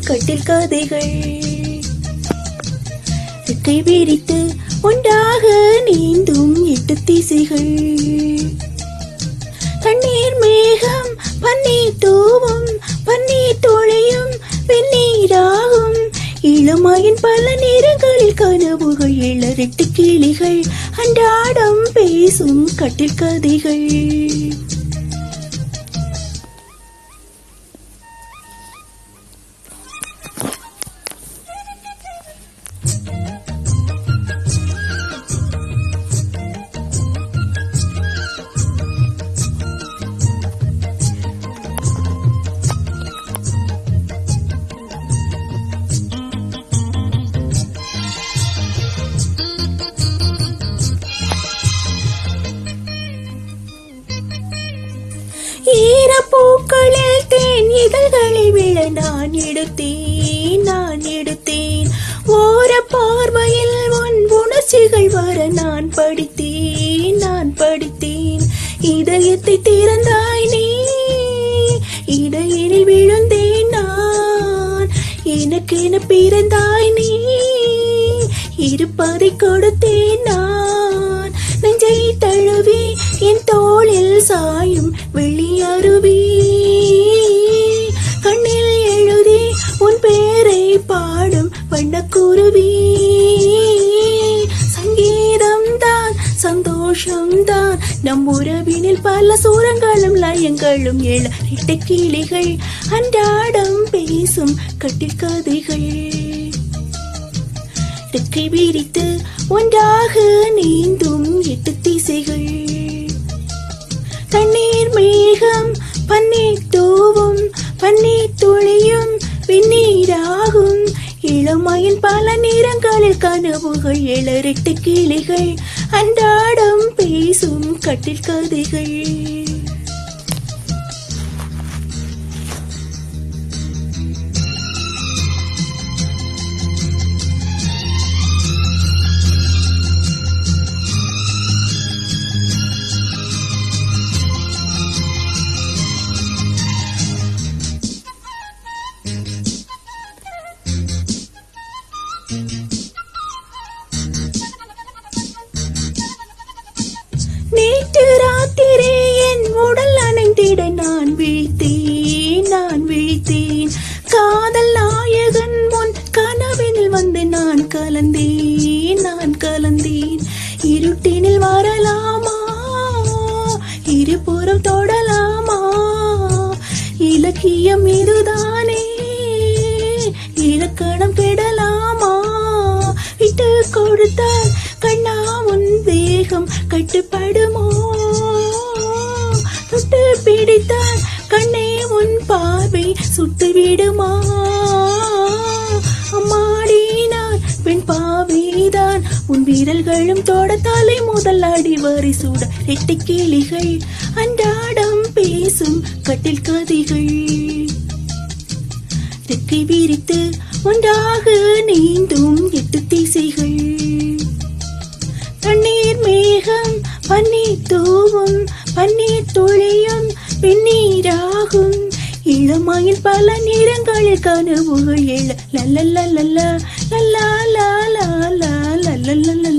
கட்டில் கதைகள். ரெக்கை விரித்து ஒன்றாக நீந்தும் 8 திசைகள். தண்ணீர் மேகம் பன்னீர் தூவும், பன்னீர் தொழியும் வெந்நீராகும். இளமையின் பல நேரங்களில் கனவுகள். 7 கிளிகள் அன்றாடம் பேசும் கட்டில் கதைகள். ஈரப்பூக்களில் தேன் இதழ்களை விழ நான் எடுத்தேன். ஓர பார்வையில் உன் உணர்ச்சிகள் வர நான் படித்தேன். இதயத்தை திறந்தாய் நீ, இடையினில் விழுந்தேன் நான். எனக்கென பிறந்தாய் நீ, இருப்பதை கொடுத்தேன் நான். நெஞ்சை தழுவி என் தோளில் சாயும் வெளியருவி. கண்ணில் எழுதி உன் பேரை பாடும் வண்ணக்குருவி. சங்கீதம் தான் சந்தோஷம் தான் நம் உறவினில் பல சூரங்களும் லயங்களும். 7 கிளிகள் அன்றாடம் பேசும் கட்டில் கதைகள். ரெக்கை விரித்து ஒன்றாக நீந்தும் 8 திசைகள். தண்ணீர் மேகம் பன்னீர் தூவும், பன்னீர் துளியும் வெந்நீராகும். இளமையின் பல நிறங்களில் கனவுகள். 7 கிளிகள் அன்றாடம் பேசும் கட்டில் கதைகள். நேற்று ராத்திரி என் உடல் அணைந்திட நான் விழித்தேன். காதல் நாயகன் உன் கனவினில் வந்து நான் கலந்தேன். இருட்டினில் வரலாமா, இருபுறம் தொடலாமா? இலக்கியம் இதுதானே, இலக்கணம் கெடலாமா? விட்டு கொடுத்தால் கண்ணா உன் வேகம் கட்டுப்படுமோ? தொட்டு பிடித்தால் கண்ணே உன் பார்வை சுட்டு விடுமா? அம்மாடி நான் பெண் பாவைதான், உன் வீரல்களும் தொட தலை முதல் அடி வரை சூட. 8 கிளிகள் அன்றாடம் பேசும் கட்டில் கதைகள். ரெக்கை விரித்து ஒன்றாக நீந்தும் 8 திசைகள். தண்ணீர் மேகம் பன்னீர் தூவும், பன்னீர் துளியும் வெந்நீராகும். இளமையில் பல நிறங்களில் கனவுகள். 7 லல்லா லல்லா லல்லா லல்லா லல்லா லல்லா.